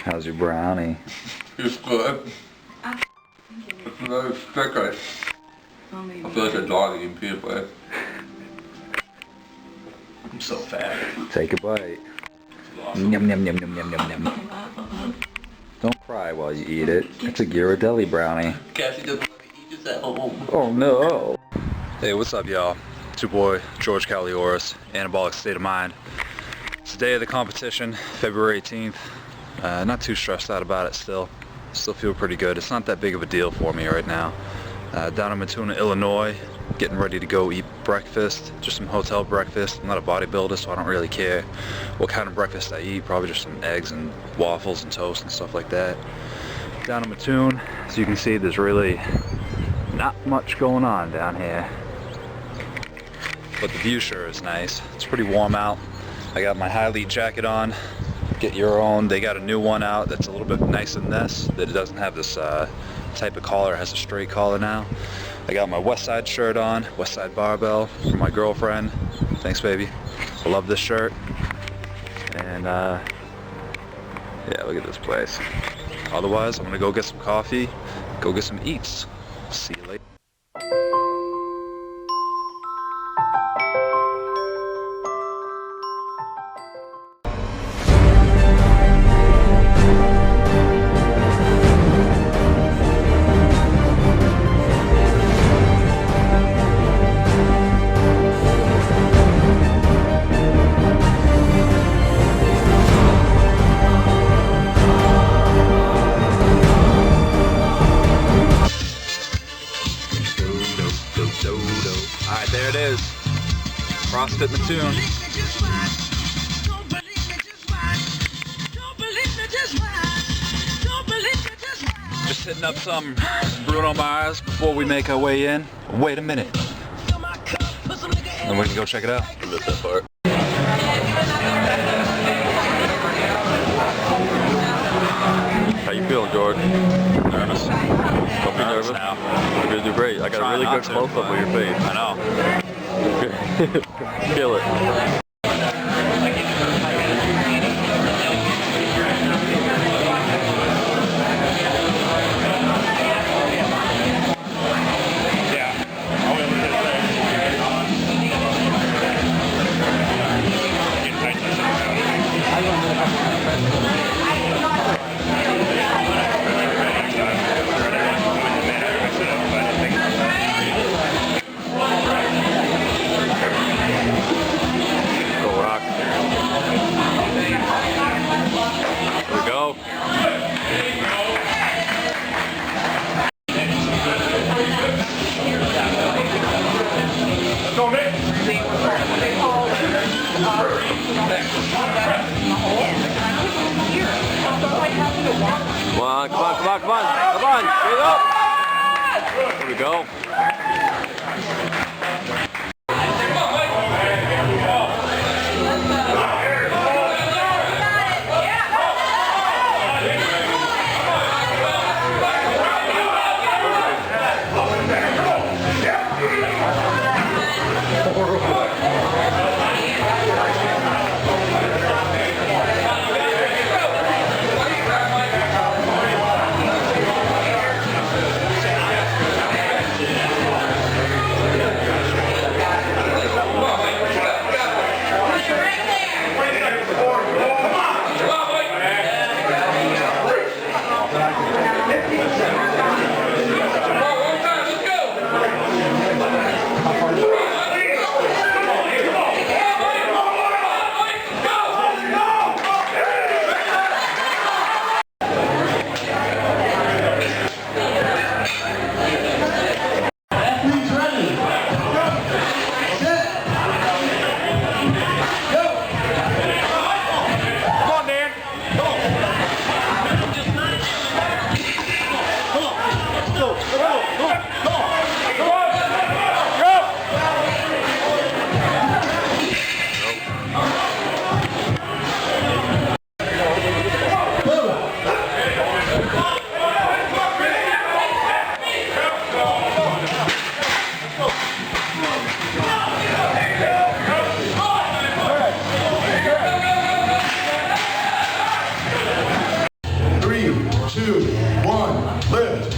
How's your brownie? It's good. It's very sticky. I feel like a dog eating peanut butter. I'm so fat. Take a bite. Awesome. Yum yum yum yum yum yum yum. Don't cry while you eat it. It's a Ghirardelli brownie. Cassie doesn't let me eat this at home. Oh no. Hey, what's up, y'all? It's your boy, George Calioris, Anabolic State of Mind. It's the day of the competition, February 18th. Not too stressed out about it still. Still feel pretty good. It's not that big of a deal for me right now. Down in Matuna, Illinois, getting ready to go eat breakfast. Just some hotel breakfast. I'm not a bodybuilder, so I don't really care what kind of breakfast I eat. Probably just some eggs and waffles and toast and stuff like that. Down in Matuna, as you can see, there's really not much going on down here. But the view sure is nice. It's pretty warm out. I got my high elite jacket on. Get your own. They got a new one out that's a little bit nicer than this, that it doesn't have this type of collar. It has a straight collar now. I got my West Side shirt on, West Side Barbell, for my girlfriend. Thanks, baby. I love this shirt. And yeah, look at this place. Otherwise, I'm gonna go get some coffee, go get some eats. See you later. Alright, there it is. CrossFit Matuna. Just hitting up some Bruno Mars before we make our way in. Wait a minute. Then we can go check it out. I missed that part. How you feeling, George? Nervous. Don't be nervous. Now. You're gonna do great. I got a really good close-up of your face. I know. Kill it. Come on, here we go. 2, 1, lift.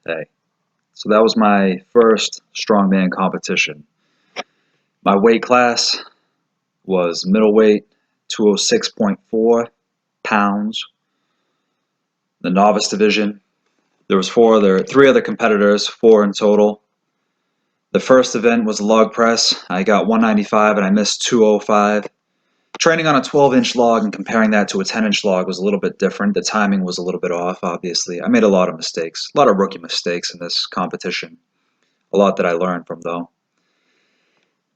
Hey, so that was my first strongman competition. My weight class was middleweight, 206.4 pounds. The novice division, there was three other competitors, 4 in total. The first event was a log press. I got 195 and I missed 205. Training on a 12-inch log and comparing that to a 10-inch log was a little bit different. The timing was a little bit off, obviously. I made a lot of mistakes, a lot of rookie mistakes in this competition. A lot that I learned from, though.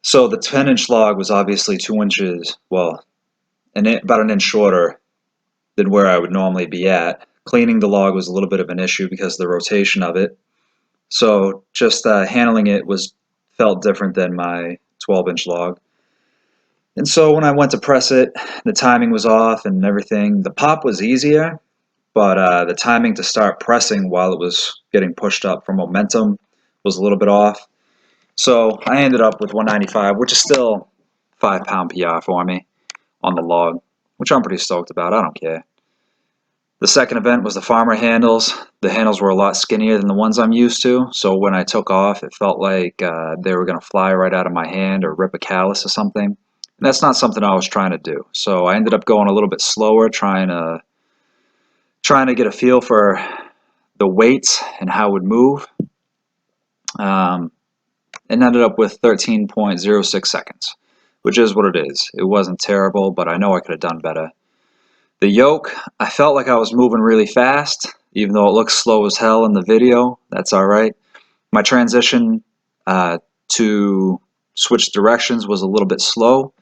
So the 10-inch log was obviously 2 inches, well, about an inch shorter than where I would normally be at. Cleaning the log was a little bit of an issue because of the rotation of it. So just handling it felt different than my 12-inch log. And so when I went to press it, the timing was off and everything. The pop was easier, but the timing to start pressing while it was getting pushed up for momentum was a little bit off. So I ended up with 195, which is still 5-pound PR for me on the log, which I'm pretty stoked about. I don't care. The second event was the farmer handles. The handles were a lot skinnier than the ones I'm used to, so when I took off, it felt like they were going to fly right out of my hand or rip a callus or something. And that's not something I was trying to do. So I ended up going a little bit slower, trying to get a feel for the weights and how it would move. And ended up with 13.06 seconds, which is what it is. It wasn't terrible, but I know I could have done better. The yoke, I felt like I was moving really fast, even though it looks slow as hell in the video. That's all right. My transition to switch directions was a little bit slow.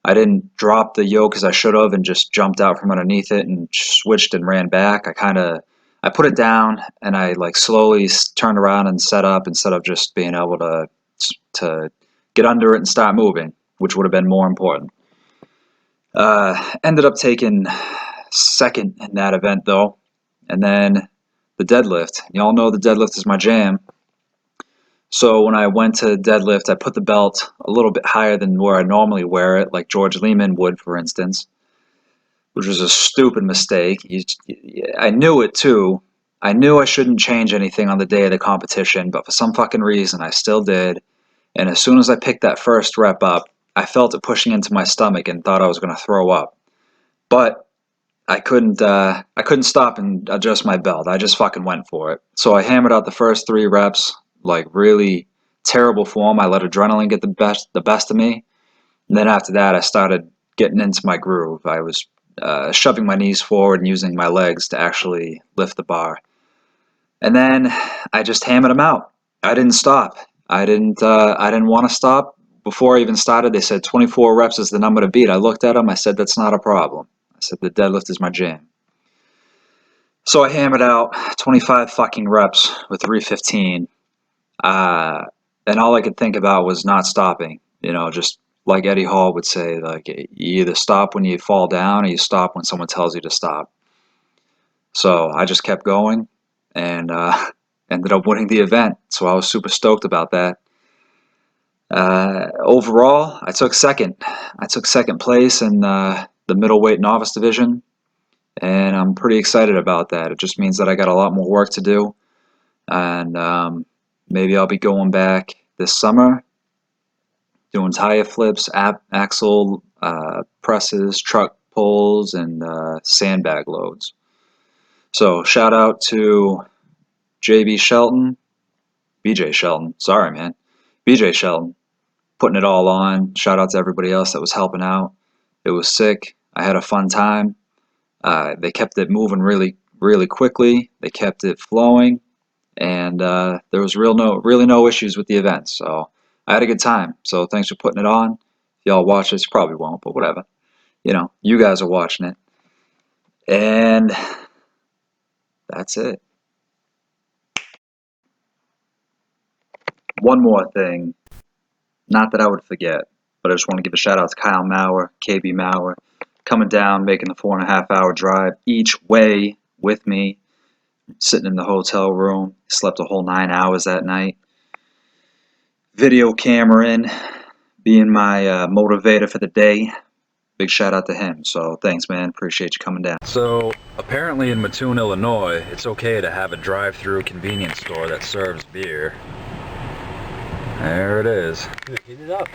I didn't drop the yoke as I should have and just jumped out from underneath it and switched and ran back. I put it down and I like slowly turned around and set up instead of just being able to get under it and start moving, which would have been more important. Ended up taking second in that event though, and then the deadlift. Y'all know the deadlift is my jam. So when I went to deadlift, I put the belt a little bit higher than where I normally wear it, like George Lehman would, for instance, which was a stupid mistake. I knew it too. I knew I shouldn't change anything on the day of the competition, but for some fucking reason I still did. And as soon as I picked that first rep up, I felt it pushing into my stomach and thought I was going to throw up. But I couldn't stop and adjust my belt. I just fucking went for it. So I hammered out the first 3 reps, like really terrible form. I let adrenaline get the best of me. And then after that, I started getting into my groove. I was shoving my knees forward and using my legs to actually lift the bar. And then I just hammered them out. I didn't stop. I didn't want to stop. Before I even started, they said 24 reps is the number to beat. I looked at them. I said, that's not a problem. I said, the deadlift is my jam. So I hammered out 25 fucking reps with 315. And all I could think about was not stopping. You know, just like Eddie Hall would say, like, you either stop when you fall down or you stop when someone tells you to stop. So I just kept going and ended up winning the event. So I was super stoked about that. Overall, I took second. I took second place in the middleweight novice division, and I'm pretty excited about that. It just means that I got a lot more work to do, and maybe I'll be going back this summer doing tire flips, axle presses, truck pulls, and sandbag loads. So shout out to BJ Shelton, sorry man, BJ Shelton, putting it all on. Shout out to everybody else that was helping out. It was sick. I had a fun time. They kept it moving really quickly. They kept it flowing, and there was really no issues with the event. So I had a good time. So thanks for putting it on. If y'all watch this, you probably won't, but whatever. You know, you guys are watching it, and that's it. One more thing, not that I would forget, but I just want to give a shout out to Kyle Maurer, KB Maurer, coming down, making the 4.5-hour drive each way with me, sitting in the hotel room. Slept a whole 9 hours that night. Video camera in, being my motivator for the day. Big shout out to him. So thanks, man. Appreciate you coming down. So apparently in Mattoon, Illinois, it's okay to have a drive-through convenience store that serves beer. There it is. Heat it up.